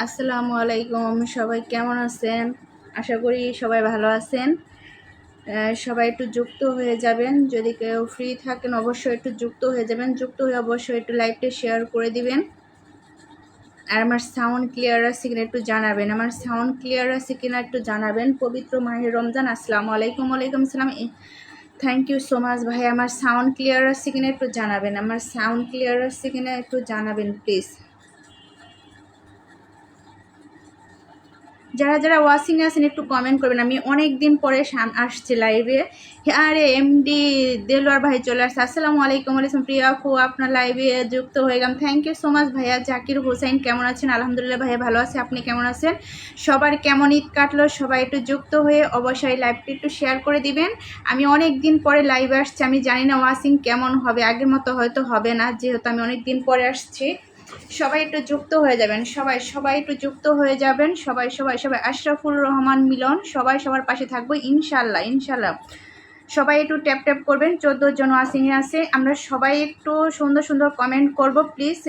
আসসালামু আলাইকুম। সবাই কেমন আছেন? আশা করি সবাই ভালো আছেন। সবাই একটু যুক্ত হয়ে যাবেন। যদি কেউ ফ্রি থাকেন অবশ্যই একটু যুক্ত হয়ে যাবেন। যুক্ত হয়ে অবশ্যই একটু লাইভটা শেয়ার করে দিবেন। আর আমার সাউন্ড ক্লিয়ার আছে কিনা একটু জানাবেন। আমার সাউন্ড ক্লিয়ার আছে কিনা একটু জানাবেন। পবিত্র মাহে রমজান। আসসালামু আলাইকুম। ওয়ালাইকুম আসসালাম। থ্যাংক ইউ সো মাচ ভাই। আমার সাউন্ড ক্লিয়ার আছে কিনা একটু জানাবেন। আমার সাউন্ড ক্লিয়ার আছে কিনা একটু জানাবেন প্লিজ। যারা যারা ওয়াচিং আছেন একটু কমেন্ট করবেন। আমি অনেক দিন পরে আসছি লাইভে। আরে এমডি দেলোয়ার ভাই চলে আসছে। আসসালামু আলাইকুম। আলাইকুম প্রিয়া আপু, আপনার লাইভে যুক্ত হয়ে গেলাম। থ্যাংক ইউ সো মাচ ভাইয়া। জাকির হোসেন কেমন আছেন? আলহামদুলিল্লাহ ভাইয়া ভালো আছে। আপনি কেমন আছেন? সবার কেমন ঈদ কাটলো? সবাই একটু যুক্ত হয়ে অবশ্যই লাইভটি একটু শেয়ার করে দিবেন। আমি অনেক দিন পরে লাইভে আসছি। আমি জানি না ওয়াচিং কেমন হবে, আগের মতো হয়তো হবে না, যেহেতু আমি অনেক দিন পরে আসছি। সবাই একটু যুক্ত হয়ে যাবেন। সবাই সবাই একটু যুক্ত হয়ে যাবেন। সবাই সবাই সবাই আশরাফুর রহমান মিলন, সবাই সবার পাশে থাকবো ইনশাল্লাহ ইনশাল্লাহ। সবাই একটু ট্যাপ ট্যাপ করবেন। 14 জন ওয়াচিংয়ে আছে। আমরা সবাই একটু সুন্দর সুন্দর কমেন্ট করব প্লিজ।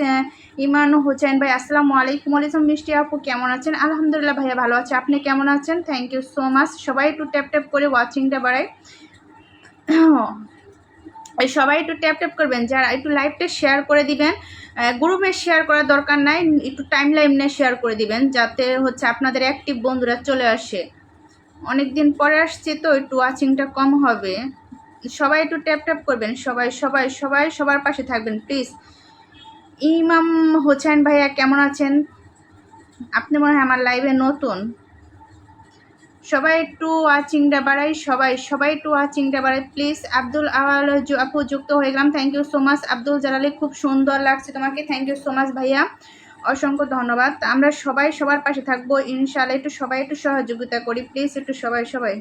ইমান হোসেন ভাই আসসালামু আলাইকুম। আলাইকুম। মিষ্টি আপু কেমন আছেন? আলহামদুলিল্লাহ ভাইয়া ভালো আছে। আপনি কেমন আছেন? Thank you so much. সবাই একটু ট্যাপ ট্যাপ করে ওয়াচিংটা বাড়ায়। সবাই একটু ট্যাপ ট্যাপ করবেন। যারা একটু লাইভটা শেয়ার করে দিবেন। গ্রুপে শেয়ার করার দরকার নাই, একটু টাইম লাইনে শেয়ার করে দিবেন, যাতে হচ্ছে আপনাদের অ্যাক্টিভ বন্ধুরা চলে আসে। অনেক দিন পরে আসছে তো একটু ওয়াচিংটা কম হবে। সবাই একটু ট্যাপ ট্যাপ করবেন। সবাই সবাই সবাই সবার পাশে থাকবেন প্লিজ। ইমাম হোসেন ভাইয়া কেমন আছেন? আপনি মনে হয় আমার লাইভে নতুন। সবাই একটু ওয়াচিংটা বাড়াই। সবাই সবাই একটু ওয়াচিংটা বাড়াই প্লিজ। আব্দুল আওয়াল আপু যুক্ত হয়ে গেলাম। Thank you so much. Abdul Jalali খুব সুন্দর লাগছে তোমাকে। থ্যাংক ইউ সো মাচ ভাইয়া, অসংখ্য ধন্যবাদ। আমরা সবাই সবার পাশে থাকবো ইনশাআল্লাহ। একটু সবাই একটু সহযোগিতা করি প্লিজ। একটু সবাই সবাই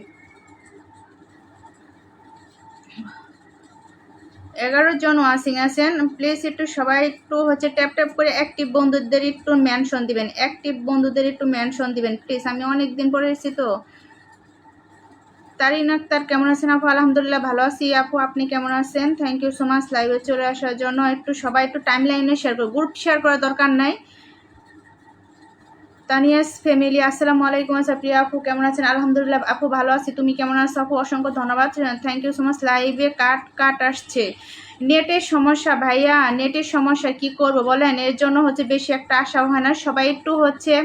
11 জন ওয়াচিং আছেন প্লিজ। একটু সবাই একটু হচ্ছে ট্যাপ ট্যাপ করে অ্যাক্টিভ বন্ধুদের একটু মেনশন দিবেন। অ্যাক্টিভ বন্ধুদের একটু মেনশন দিবেন প্লিজ। আমি অনেক দিন পরে এসেছি তো। তারিন আক্তার কেমন আছেন আপু? আলহামদুলিল্লাহ ভালো আছি আপু, আপনি কেমন আছেন? থ্যাংক ইউ সো মাচ লাইভে চলে আসার জন্য। একটু সবাই একটু টাইম লাইনে শেয়ার করো, গ্রুপ শেয়ার করার দরকার নাই। তানিয়াস ফ্যামিলি আসসালামু আলাইকুম। আচ্ছা প্রিয়া আপু কেমন আছেন? আলহামদুলিল্লাহ আপু ভালো আছি। তুমি কেমন আছো আপু? অসংখ্য ধন্যবাদ। Thank you so much. লাইভে কাট আসছে। নেটের সমস্যা ভাইয়া, নেটের সমস্যা কি করব বলেন। এর জন্য হচ্ছে বেশি একটা আশাও হয় না। সবাই একটু হচ্ছে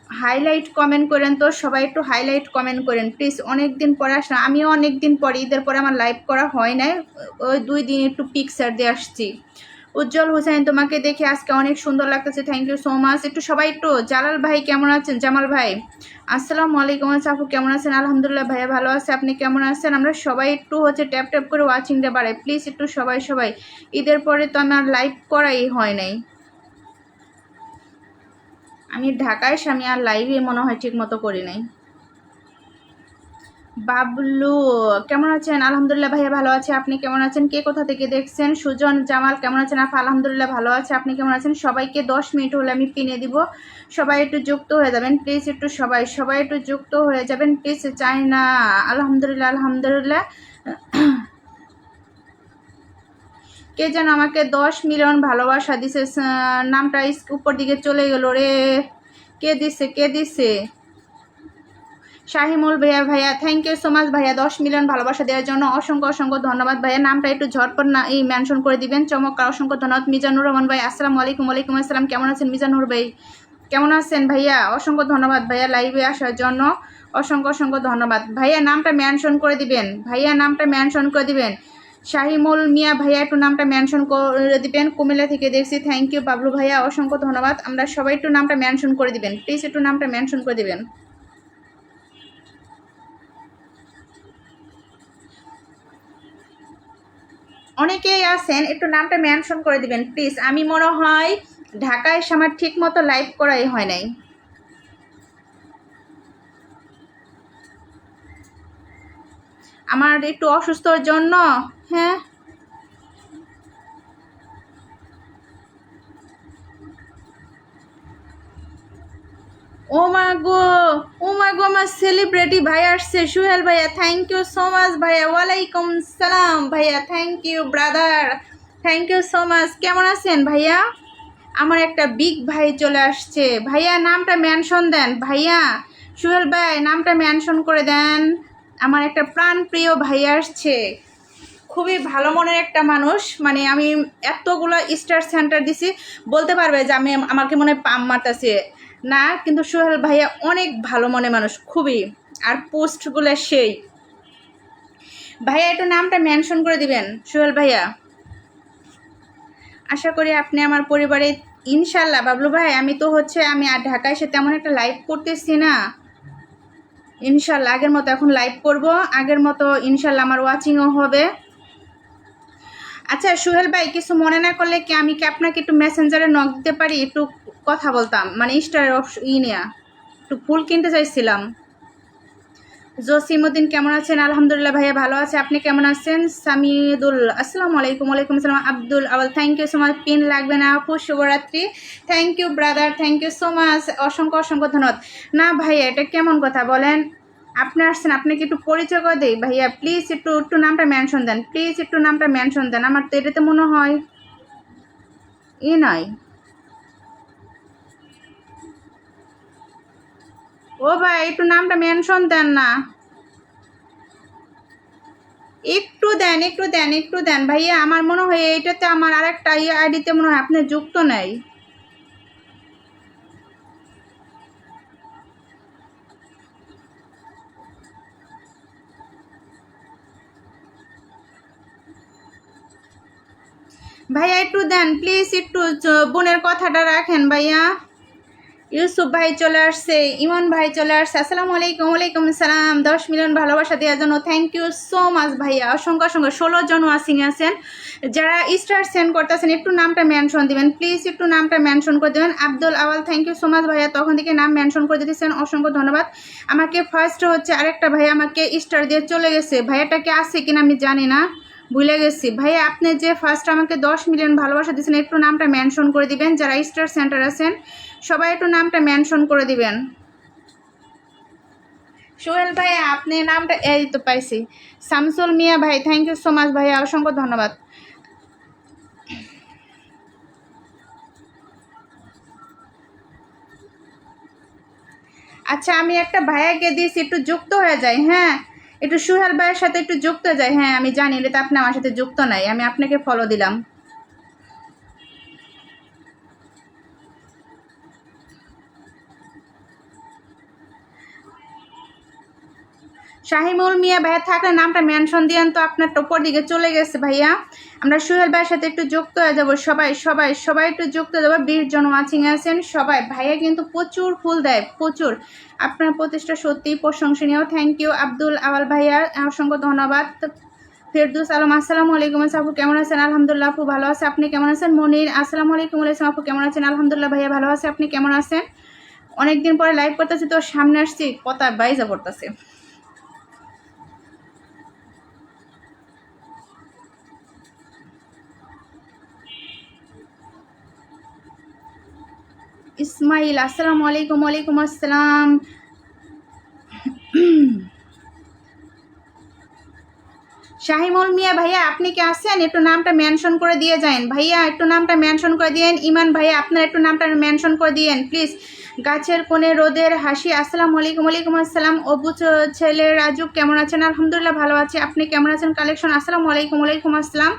হাইলাইট কমেন্ট করেন তো। সবাই একটু হাইলাইট কমেন্ট করেন প্লিজ। অনেক দিন পরে আসলাম। আমিও অনেক দিন পরে, ঈদের পরে আমার লাইভ করা হয় নাই। ওই 2 দিন একটু পিকচার দিয়ে আসছি। উজ্জ্বল হোসেন তোমাকে দেখে আজকে অনেক সুন্দর লাগতেছে। Thank you so much. একটু সবাই একটু জালাল ভাই কেমন আছেন? জামাল ভাই আসসালামু আলাইকুম। আপু কেমন আছেন? আলহামদুলিল্লাহ ভাইয়া ভালো আছে। আপনি কেমন আছেন? আমরা সবাই একটু হচ্ছে ট্যাপ ট্যাপ করে ওয়াচিংটা বাড়াই প্লিজ। একটু সবাই সবাই। ঈদের পরে তো আমার লাইভ করাই হয় নাই। আমি ঢাকায়, আমি আর লাইভে মনে হয় ঠিক মতো করি নাই। বাবলু কেমন আছেন? আলহামদুলিল্লাহ ভাইয়া ভালো আছে। আপনি কেমন আছেন? কে কোথা থেকে দেখছেন? সুজন জামাল কেমন আছেন? আপা আলহামদুলিল্লাহ ভালো আছে। আপনি কেমন আছেন? সবাইকে 10 মিনিট হলে আমি পিনে দিব। সবাই একটু যুক্ত হয়ে যাবেন প্লিজ। একটু সবাই সবাই একটু যুক্ত হয়ে যাবেন প্লিজ। চাই না আলহামদুলিল্লাহ আলহামদুলিল্লাহ। কে যেন আমাকে 10 মিলিয়ন ভালোবাসা দিছে। নামটা উপর দিকে চলে গেল রে। কে দিছে কে দিছে? শাহিমুল ভাইয়া ভাইয়া থ্যাংক ইউ সো মাচ ভাইয়া, 10 মিলিয়ন ভালোবাসা দেওয়ার জন্য অসংখ্য অসংখ্য ধন্যবাদ ভাইয়া। নামটা একটু ঝটপট না এই মেনশন করে দিবেন। চমৎকার, অসংখ্য ধন্যবাদ। মিজানুর রহমান ভাই আসসালামু আলাইকুম। ওয়ালাইকুম আসসালাম। কেমন আছেন মিজানুর ভাই? কেমন আছেন ভাইয়া? অসংখ্য ধন্যবাদ ভাইয়া লাইভে আসার জন্য। অসংখ্য অসংখ্য ধন্যবাদ ভাইয়া। নামটা মেনশন করে দিবেন ভাইয়া, নামটা মেনশন করে দিবেন। শাহিমুল মিয়া ভাইয়া একটু নামটা মেনশন করে দিবেন। কুমিল্লা থেকে দেখছি। থ্যাংক ইউ বাবলু ভাইয়া, অসংখ্য ধন্যবাদ। আমরা সবাই একটু নামটা মেনশন করে দিবেন প্লিজ। একটু নামটা মেনশন করে দিবেন। অনেকেই আছেন, একটু নামটা মেনশন করে দিবেন প্লিজ। আমি মনে হয় ঢাকায় এসে আমার ঠিক মতো লাইভ করাই হয় নাই। আমার একটু অসুস্থর জন্য। হ্যাঁ ও মা গো, ও মা গো, আমার সেলিব্রিটি ভাই আসছে। সুহেল ভাইয়া থ্যাংক ইউ সো মাচ ভাইয়া। ওয়ালাইকুম সালাম ভাইয়া। Thank you brother, thank you so much. কেমন আছেন ভাইয়া? আমার একটা বিগ ভাই চলে আসছে। ভাইয়া নামটা মেনশন দেন, ভাইয়া সোহেল ভাই নামটা মেনশন করে দেন। আমার একটা প্রাণপ্রিয় ভাই আসছে, খুবই ভালো মনের একটা মানুষ। মানে আমি এতগুলো স্টার সেন্টার দিছি, বলতে পারবে যে আমি আমাকে মনে হয় পাম মারতেছে না, কিন্তু সোহেল ভাইয়া অনেক ভালো মনের মানুষ খুবই। আর পোস্টগুলো সেই। ভাইয়া একটু নামটা মেনশন করে দিবেন সোহেল ভাইয়া। আশা করি আপনি আমার পরিবারে ইনশাল্লাহ। বাবলু ভাই আমি তো হচ্ছে আমি আর ঢাকায় এসে তেমন একটা লাইভ করতেছি না, ইনশাল্লাহ আগের মতো এখন লাইভ করব, আগের মতো ইনশাল্লাহ আমার ওয়াচিংও হবে। আচ্ছা সোহেল ভাই কিছু মনে না করলে কি আমি কি আপনাকে একটু মেসেঞ্জারে নক দিতে পারি? একটু কথা বলতাম, মানে স্টারের নেয়া একটু ফুল কিনতে চাইছিলাম। জসিমউদ্দিন কেমন আছেন? আলহামদুলিল্লাহ ভাইয়া ভালো আছে, আপনি কেমন আছেন? সামিদুল আসসালামু আলাইকুম। ওয়ালাইকুম আসসালাম। Abdul Awal thank you so much. Pin লাগবে না আপু, শুভরাত্রি। Thank you brother, thank you so much, অসংখ্য অসংখ্য ধন্যবাদ। না ভাইয়া এটা কেমন কথা বলেন? আপনি আসছেন, আপনাকে একটু পরিচয় করে দিই ভাইয়া, প্লিজ একটু একটু নামটা মেনশন দেন, প্লিজ একটু নামটা মেনশন দেন। আমার তো এটাতে মনে হয় নয়। ও ভাই একটু নামটা মেনশন দেন না, একটু দেন একটু দেন একটু দেন ভাইয়া। আমার মনে হয় এইটাতে আমার আরেকটা আইডিতে মনে হয় আপনি যুক্ত নেই। ভাইয়া একটু দেন প্লিজ, একটু বোনের কথাটা রাখেন ভাইয়া। ইউসুফ ভাই চলে আসছে, ইমন ভাই চলে আসছে, আসসালামু আলাইকুম। ওয়ালাইকুম আসসালাম। 10 মিলিয়ন ভালোবাসা দেওয়ার জন্য থ্যাংক ইউ সো মাচ ভাইয়া, অসংখ্য অসংখ্য। 16 জন ওয়াচিং আছেন, যারা স্টার সেন্ড করতেছেন একটু নামটা মেনশন দিবেন প্লিজ, একটু নামটা মেনশন করে দেবেন। Abdul Awal thank you so much ভাইয়া, তখন থেকে নাম মেনশন করে দিতেছেন, অসংখ্য ধন্যবাদ। আমাকে ফার্স্ট হচ্ছে আরেকটা ভাইয়া আমাকে স্টার দিয়ে চলে গেছে, ভাইয়াটাকে আছে কিনা আমি জানি না, ভুলে গেছি। ভাইয়া আপনি যে ফার্স্ট আমাকে 10 মিলিয়ন ভালোবাসা দিয়েছেন একটু নামটা মেনশন করে দিবেন। যারা স্টার সেন্টার আছেন সবাই একটু নামটা মেনশন করে দিবেন। সোহেল ভাই আপনি নামটা এই তো পাইছি। শামসুল মিয়া ভাই থ্যাংক ইউ সো মাচ ভাইয়া, অসংখ্য ধন্যবাদ। আচ্ছা আমি একটা ভাইয়াকে দিয়েছি, একটু যুক্ত হয়ে যায়। হ্যাঁ একটু সোহেল ভাইয়ের সাথে একটু যুক্ত হয়ে যায়। হ্যাঁ আমি জানি এটা আপনি আমার সাথে যুক্ত নাই, আমি আপনাকে ফলো দিলাম। শাহিমুল মিয়া ভাইয়া থাকলে নামটা মেনশন দিয়েন তো, আপনার টপর দিকে চলে গেছে ভাইয়া। আমরা সোহেল ভাইয়ের সাথে একটু যুক্ত হয়ে যাবো, সবাই সবাই সবাই একটু যুক্ত হয়ে যাবো। 20 জন ওয়াচিং আছেন সবাই। ভাইয়া কিন্তু প্রচুর ফুল দেয় প্রচুর, আপনার প্রতিষ্ঠা সত্যিই প্রশংসনীয়। থ্যাংক ইউ আব্দুল আওয়াল ভাইয়া, অসংখ্য ধন্যবাদ। ফেরদুস আলম আসসালামু আলাইকুম আপু কেমন আছেন? আলহামদুলিল্লাহ আপু ভালো আছে, আপনি কেমন আছেন? মনির আসসালামু আলাইকুম আপু কেমন আছেন? আলহামদুলিল্লাহ ভাইয়া ভালো আছে, আপনি কেমন আছেন? অনেকদিন পরে লাইভ করতেছি তো সামনে আসছি, কথা বাইজা পড়তেছে। ইসমাইল আসসালামু আলাইকুম। ওয়ালাইকুম আসসালাম। শাহিমুল মিয়া ভাইয়া আপনি কি আছেন? একটু নামটা মেনশন করে দিয়ে যান ভাইয়া, একটু নামটা মেনশন করে দিয়েন। ইমান ভাইয়া আপনার একটু নামটা মেনশন করে দিয়েন প্লিজ। গাছের কোণে রোদের হাসি আসসালামু আলাইকুম। ওয়ালাইকুম আসসালাম। অবু ছেলে রাজু কেমন আছেন? আলহামদুলিল্লাহ ভালো আছে, আপনি কেমন আছেন? কালেকশন আসসালামু আলাইকুম। ওয়ালাইকুম আসসালাম।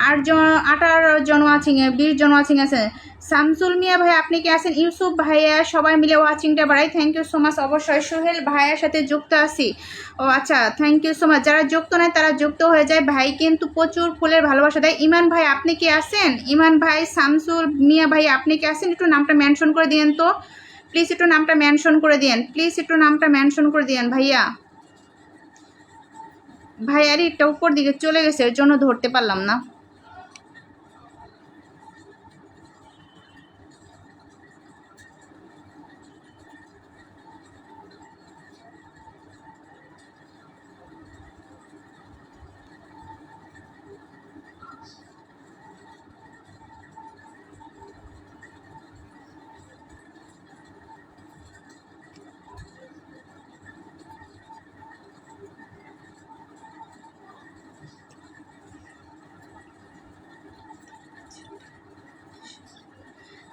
18 জন ওয়াচিং, 20 জন ওয়াচিং আছে। শামসুল মিয়া ভাই আপনি কি আছেন? ইউসুফ ভাইয়া সবাই মিলে ওয়াচিংটা বাড়াই, থ্যাংক ইউ সো মাচ। অবশ্যই সোহেল ভাইয়ার সাথে যুক্ত আছি। ও আচ্ছা থ্যাংক ইউ সো মাচ। যারা যুক্ত নয় তারা যুক্ত হয়ে যায়, ভাই কিন্তু প্রচুর ফুলের ভালোবাসা দেয়। ইমান ভাই আপনি কি আছেন? ইমান ভাই, শামসুল মিয়া ভাই আপনি কি আছেন? একটু নামটা মেনশন করে দিয়েন তো প্লিজ, একটু নামটা মেনশন করে দিয়েন প্লিজ, একটু নামটা মেনশন করে দিয়েন ভাইয়া। ভাই আরে এটা উপর দিকে চলে গেছে এর জন্য ধরতে পারলাম না।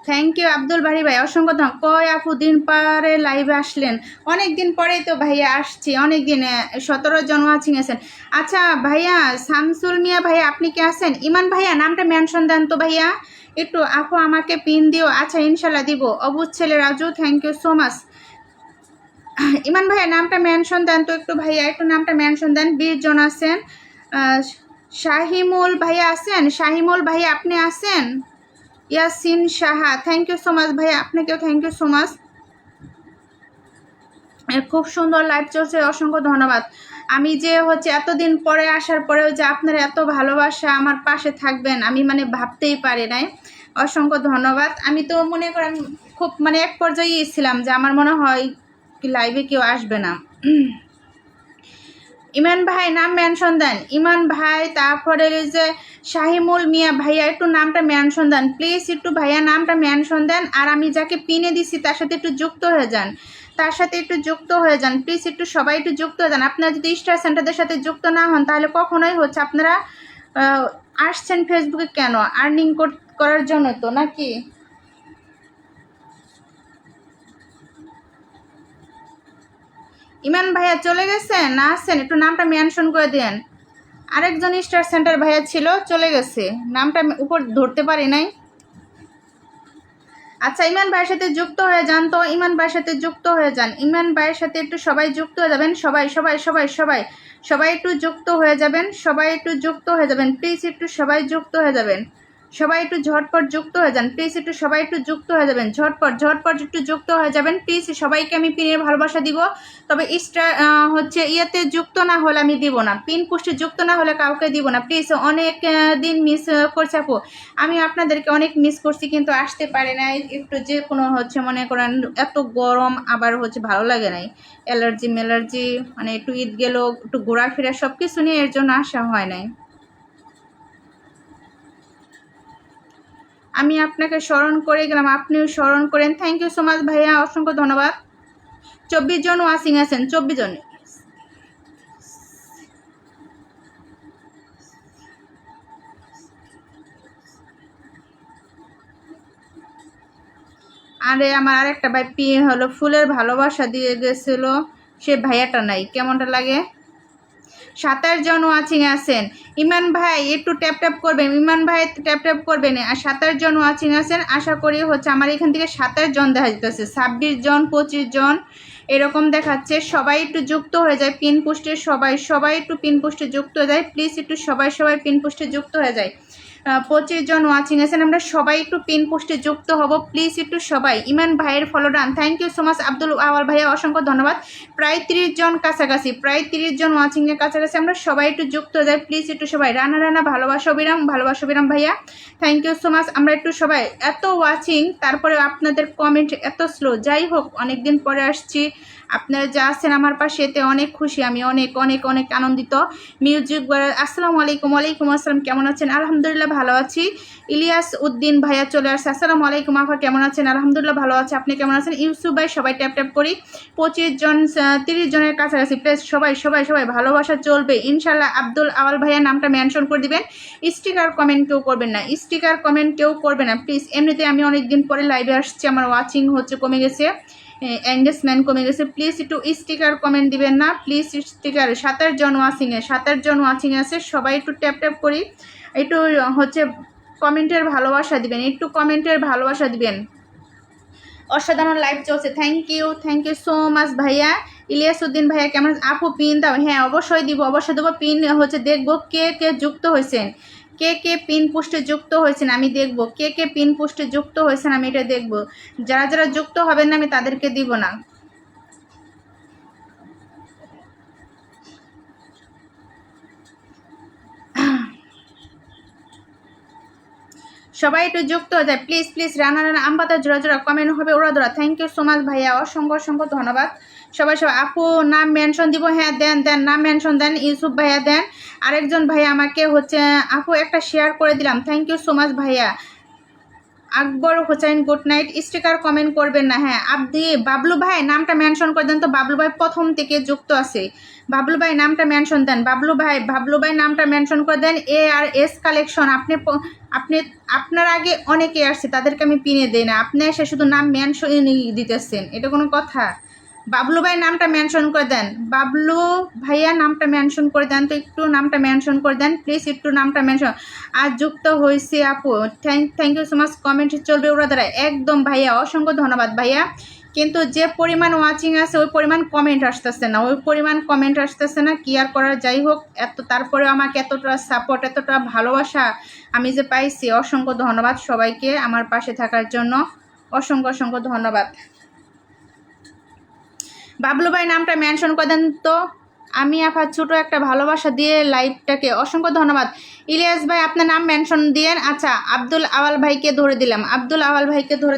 থ্যাংক ইউ আব্দুল বাড়ি ভাই, অসংখ্য ধন্যবাদ। কয় আপু দিন পরে লাইভে আসলেন? অনেক দিন পরেই তো ভাইয়া আসছি, অনেক দিন 17 জন ওয়াচিং আছেন। আচ্ছা ভাইয়া শামসুল মিয়া ভাইয়া আপনি কি আছেন? ইমান ভাইয়া নামটা মেনশন দেন তো ভাইয়া একটু। আপু আমাকে পিন দিও। আচ্ছা ইনশাল্লাহ দিব। অবুজ ছেলে Raju, thank you so much. Iman ভাইয়া নামটা মেনশন দেন তো একটু ভাইয়া, একটু নামটা মেনশন দেন। 20 জন আছেন। শাহিমুল ভাইয়া আছেন? শাহিমুল ভাইয়া আপনি আছেন? Yasin Saha, thank you so much ভাইয়া, আপনাকেও থ্যাংক ইউ সো মাচ। খুব সুন্দর লাইভ চলছে, অসংখ্য ধন্যবাদ। আমি যে হচ্ছে এতদিন পরে আসার পরেও যে আপনারা এত ভালোবাসা আমার পাশে থাকবেন আমি মানে ভাবতেই পারি নাই। অসংখ্য ধন্যবাদ। আমি তো মনে করেন খুব মানে এক পর্যায়ে ছিলাম যে আমার মনে হয় কি লাইভে কেউ আসবে না। ইমান ভাই নাম মেনশন দেন। ইমান ভাই, তারপরে এই যে শাহিমুল মিয়া ভাইয়া একটু নামটা মেনশন দেন প্লিজ, একটু ভাইয়া নামটা মেনশন দেন। আর আমি যাকে পিনে দিছি তার সাথে একটু যুক্ত হয়ে যান, তার সাথে একটু যুক্ত হয়ে যান প্লিজ, একটু সবাই একটু যুক্ত হয়ে যান। আপনারা যদি স্টার সেন্টারদের সাথে যুক্ত না হন তাহলে কখনোই হচ্ছে আপনারা আসছেন ফেসবুকে কেন? আর্নিং করার জন্য তো নাকি? ইমান ভাইয়া চলে গেছেন না আসছেন? একটু নামটা মেনশন করে দেন। আরেকজন স্টার সেন্টার ভাইয়া ছিল, চলে গেছে, নামটা উপর ধরতে পারি নাই। আচ্ছা ইমান ভাইয়ের সাথে যুক্ত হয়ে যান তো, ইমান ভাইয়ের সাথে যুক্ত হয়ে যান। ইমান ভাইয়ের সাথে একটু সবাই যুক্ত হয়ে যাবেন, সবাই সবাই সবাই সবাই সবাই একটু যুক্ত হয়ে যাবেন, সবাই একটু যুক্ত হয়ে যাবেন প্লিজ, একটু সবাই যুক্ত হয়ে যাবেন, সবাই একটু ঝটপট যুক্ত হয়ে যান প্লিজ, একটু সবাই একটু যুক্ত হয়ে যাবেন, ঝটপট ঝটপট একটু যুক্ত হয়ে যাবেন প্লিজ। সবাইকে আমি পিনের ভালোবাসা দিব, তবে স্টার হচ্ছে ইয়েতে যুক্ত না হলে আমি দিব না, পিন পোস্টে যুক্ত না হলে কাউকে দিব না প্লিজ। অনেক দিন মিস করছে আপু, আমি আপনাদেরকে অনেক মিস করছি কিন্তু আসতে পারে নাই, একটু যে কোনো হচ্ছে মনে করেন এত গরম, আবার হচ্ছে ভালো লাগে নাই, অ্যালার্জি মেলার্জি মানে একটু ঈদ গেল, একটু ঘোরাফেরা সব কিছু নিয়ে এর জন্য আসা হয় নাই। আমি আপনাকে স্মরণ করে গেলাম, আপনিও স্মরণ করেন, থ্যাংক ইউ সো মাচ ভাইয়া, অসংখ্য ধন্যবাদ। 24 জন ওয়াচিং আছেন, 24 জন। আরে আমার আরেকটা ভাই হলো ফুলের ভালোবাসা দিয়ে গেছিল, সে ভাইয়াটা নাই, কেমনটা লাগে? 27 জন ওয়াচিং আছেন। ইমান ভাই একটু ট্যাপ ট্যাপ করবেন, ইমান ভাই ট্যাপ ট্যাপ করবেন। আর 27 জন ওয়াচিং আছেন, আশা করি হচ্ছে আমার এখান থেকে 27 জন দেখা যেতেছে, 26 জন 25 জন এরকম দেখাচ্ছে। সবাই একটু যুক্ত হয়ে যায় পিন পোস্টে, সবাই সবাই একটু পিন পোস্টে যুক্ত হয়ে যায় প্লিজ, একটু সবাই সবাই পিন পোস্টে যুক্ত হয়ে যায়। 25 জন ওয়াচিং আছেন, আমরা সবাই একটু পিন পোস্টে যুক্ত হব প্লিজ, একটু সবাই। ইমান ভাইয়ের follow done, thank you so much Abdul Awal ভাইয়া, অসংখ্য ধন্যবাদ। প্রায় 30 জন কাছাকাছি, প্রায় 30 জন ওয়াচিংয়ের কাছাকাছি, আমরা সবাই একটু যুক্ত হয়ে যাই প্লিজ, একটু সবাই। রানা রানা ভালোবাসা অবিরাম, ভালোবাসা অবিরাম ভাইয়া, থ্যাংক ইউ সো মাচ। আমরা একটু সবাই, এত ওয়াচিং তারপরে আপনাদের কমেন্ট এত স্লো, যাই হোক অনেকদিন পরে আসছি, আপনারা যা আছেন আমার পাশে এতে অনেক খুশি আমি, অনেক অনেক অনেক আনন্দিত। মিউজিক আসসালামু আলাইকুম। ওয়ালাইকুম আসসালাম, কেমন আছেন? আলহামদুলিল্লাহ ভালো আছি। ইলিয়াস উদ্দিন ভাইয়া চলে আসছে, আসসালামু আলাইকুম আপা, কেমন আছেন? আলহামদুলিল্লাহ ভালো আছে, আপনি কেমন আছেন? ইউসুফ ভাই, সবাই ট্যাপ ট্যাপ করি। 25 জন 30 জনের কাছাকাছি, প্লিজ সবাই সবাই সবাই, ভালোবাসা চলবে ইনশাল্লাহ। আব্দুল আওয়াল ভাইয়া নামটা মেনশন করে দিবেন, স্টিকার কমেন্ট কেউ করবেন না, স্টিকার কমেন্ট কেউ করবে না প্লিজ। এমনিতে আমি অনেক দিন পরে লাইভে আসছি, আমার ওয়াচিং হচ্ছে কমে গেছে, এঙ্গেজমেন্ট কমে গেছে, প্লিজ একটু স্টিকার কমেন্ট দিবেন না প্লিজ। স্টিকার 27 জন ওয়াচিংয়ে, 27 জন ওয়াচিংয়ে আছে, সবাই একটু ট্যাপ ট্যাপ করি, একটু হচ্ছে কমেন্টের ভালোবাসা দিবেন, একটু কমেন্টের ভালোবাসা দিবেন। অসাধারণ লাইভ চলছে, থ্যাংক ইউ সো মাচ ভাইয়া। ইলিয়াস উদ্দিন ভাইয়া কেমন? আপু পিন দাও, হ্যাঁ অবশ্যই দিব, অবশ্যই দেবো। পিন হচ্ছে দেখবো কে কে যুক্ত হয়েছেন, কে কে পিন পোস্টে যুক্ত হয়েছেন আমি দেখব, কে কে পিন পোস্টে যুক্ত হয়েছেন আমি এটা দেখব। যারা যারা যুক্ত হবেন না আমি তাদেরকে দিব না। সবাই একটু যুক্ত হয়ে যায় প্লিজ প্লিজ। রানা রানা আমপাতা জোড়া জোড়া কমেন্ট হবে ওরা ধরা, থ্যাংক ইউ সো মাচ ভাইয়া, অসংখ্য অসংখ্য ধন্যবাদ। সবাই সবাই আপু নাম মেনশন দিব, হ্যাঁ দেন দেন, নাম মেনশন দেন, ইউসুফ ভাইয়া দেন। আরেকজন ভাইয়া আমাকে হচ্ছে আপু একটা শেয়ার করে দিলাম, থ্যাংক ইউ সো মাচ ভাইয়া। Akbar Hossain good night, sticker comment করবেন না। হ্যাঁ আপনি বাবলু ভাই নামটা মেনশন করে দেন তো, বাবলু ভাই প্রথম থেকে যুক্ত আছে, বাবলু ভাই নামটা মেনশন দেন, বাবলু ভাই নামটা মেনশন করে দেন। ARS কালেকশন, আপনি আপনার আগে অনেকে আসছে, তাদেরকে আমি পিনে দিই না, আপনি এসে শুধু নাম মেনশন দিতেছেন, এটা কোনো কথা? বাবলু ভাই নামটা মেনশন করে দেন, বাবলু ভাইয়া নামটা মেনশন করে দেন তো, একটু নামটা মেনশন করে দেন প্লিজ, একটু নামটা মেনশন। আর যুক্ত হয়েছে আপু, thank you so much. Comment চলবে ওরা দ্বারা, একদম ভাইয়া, অসংখ্য ধন্যবাদ ভাইয়া। কিন্তু যে পরিমাণ ওয়াচিং আছে ওই পরিমাণ কমেন্ট আসতেছে না, কি আর করার, যাই হোক। তারপরে আমাকে এতটা সাপোর্ট, এতটা ভালোবাসা আমি যে পাইছি, অসংখ্য ধন্যবাদ সবাইকে আমার পাশে থাকার জন্য, অসংখ্য ধন্যবাদ। বাবলু ভাই নামটা মেনশন করে দেন তো, আমি আপনার ছোটো একটা ভালোবাসা দিয়ে লাইভটাকে, অসংখ্য ধন্যবাদ। ইলিয়াস ভাই আপনার নাম মেনশন দিয়েন। আচ্ছা আব্দুল আওয়াল ভাইকে ধরে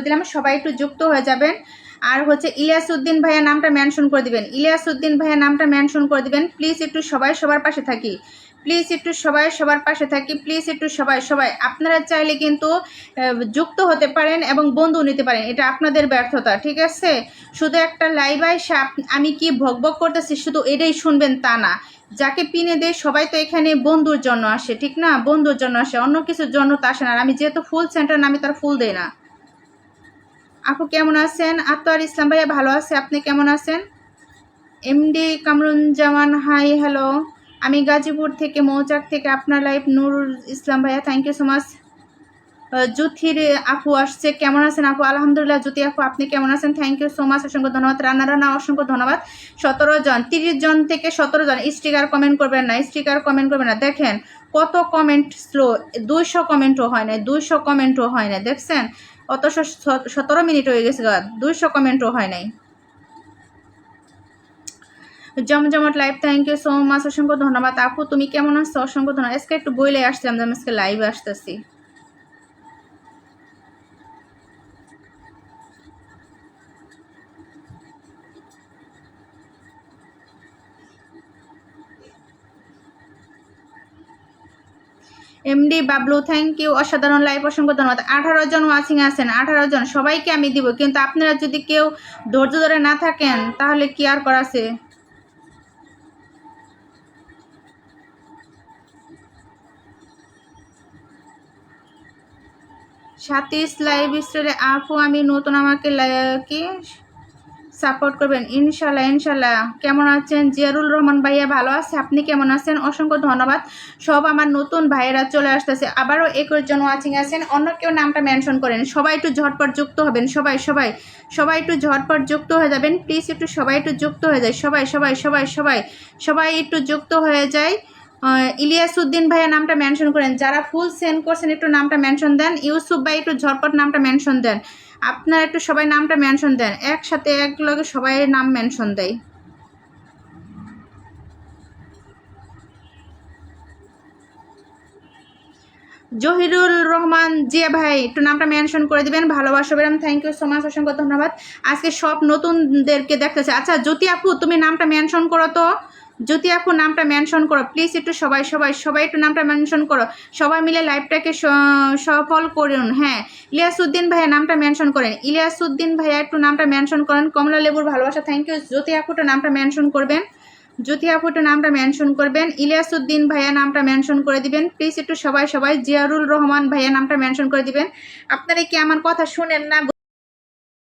দিলাম, সবাই একটু যুক্ত হয়ে যাবেন। আর হচ্ছে ইলিয়াস উদ্দিন ভাইয়া নামটা মেনশন করে দিবেন, প্লিজ একটু সবাই সবার পাশে থাকি, প্লিজ একটু সবাই আপনারা চাইলে কিন্তু যুক্ত হতে পারেন এবং বন্ধু নিতে পারেন, এটা আপনাদের ব্যর্থতা, ঠিক আছে? শুধু একটা লাইভ আইসা আমি কি ভকভক করতেছি শুধু এটাই শুনবেন তা না, যাকে পিনে দেয় সবাই তো এখানে বন্ধুর জন্য আসে, ঠিক না? বন্ধুর জন্য আসে, অন্য কিছুর জন্য তো আসে না। আর আমি যেহেতু ফুল সেন্টার না, আমি তার ফুল দেই না। আপু কেমন আছেন? আতোয়ার ইসলাম ভাইয়া ভালো আছে, আপনি কেমন আছেন? MD কামরুজ্জামান হাই হ্যালো, আমি গাজীপুর থেকে, মৌচাক থেকে আপনার লাইভ। নুরুল ইসলাম ভাইয়া থ্যাংক ইউ সো মাচ। জ্যোতির আপু আসছে, কেমন আছেন আপু? আলহামদুলিল্লাহ। জ্যোতি আপু আপনি কেমন আছেন? থ্যাংক ইউ সো মাচ, অসংখ্য ধন্যবাদ। রানা অসংখ্য ধন্যবাদ। 17 জন, 30 জন থেকে 17 জন স্টিকার কমেন্ট করবেন না, দেখেন কত কমেন্ট স্লো, 200 কমেন্টও হয় না, দেখছেন? অত 17 মিনিট হয়ে গেছে, 200 কমেন্টও হয় নাই। জমজমাট live, thank you so much, অসংখ্য ধন্যবাদ। আপু তুমি কেমন আছো? অসংখ্য ধন্যবাদ। আজকে একটু বইলে আসছিলাম, আমি আজকে লাইভে আসতেছি। MD বাবলু থ্যাংক ইউ, অসাধারণ লাইভ, অসংখ্য ধন্যবাদ। 18 জন ওয়াচিং আছেন, 18 জন, সবাইকে আমি দিব, কিন্তু আপনারা যদি কেউ ধৈর্য ধরে না থাকেন তাহলে কি আর করা আছে? সাতিশ লাইভ স্টাইলে আপু আমি নতুন, আমাকে কি সাপোর্ট করবেন ইনশাল্লাহ। কেমন আছেন? জিয়ারুল রহমান ভাইয়া ভালো আছে, আপনি কেমন আছেন? অসংখ্য ধন্যবাদ। সব আমার নতুন ভাইয়েরা চলে আসতেছে, আবারও 21 জন ওয়াচিং আছেন, অন্য কেউ নামটা মেনশন করেন, সবাই একটু ঝটপট যুক্ত হবেন, সবাই একটু ঝটপট যুক্ত হয়ে যাবেন প্লিজ, একটু সবাই একটু যুক্ত হয়ে যায়, সবাই একটু যুক্ত হয়ে যায়। ইলিয়াস উদ্দিন ভাইয়া নামটা মেনশন করেন, যারা ফুল সেন্ড করছেন একটু নামটা মেনশন দেন। ইউসুফ ভাই একটু ঝটপট নামটা মেনশন দেন, আপনারা একটু সবাই নামটা মেনশন দেন, একসাথে একলগে সবাই নাম মেনশন দেয়। জহিরুল রহমান জিয়া ভাই একটু নামটা মেনশন করে দিবেন, ভালোবাসা বেরাম, থ্যাংক ইউ সো মাচ, অসংখ্য ধন্যবাদ। আজকে সব নতুনদেরকে দেখতেছে। আচ্ছা জ্যোতি আপু তুমি নামটা মেনশন করো তো, জ্যোতি আপু নামটা মেনশন করো প্লিজ, একটু সবাই একটু নামটা মেনশন করো, সবাই মিলে লাইভটাকে সফল করুন। হ্যাঁ ইলিয়াসউদ্দিন ভাইয়া নামটা মেনশন করেন, ইলিয়াসউদ্দিন ভাইয়া একটু নামটা মেনশন করেন। কমলা লেবুর ভালোবাসা থ্যাংক ইউ। জ্যোতি আপুটা নামটা মেনশন করবেন, ইলিয়াসউদ্দিন ভাইয়া নামটা মেনশন করে দিবেন প্লিজ, একটু সবাই। জিয়ারুল রহমান ভাইয়া নামটা মেনশন করে দিবেন। আপনারা কি আমার কথা শুনেন না?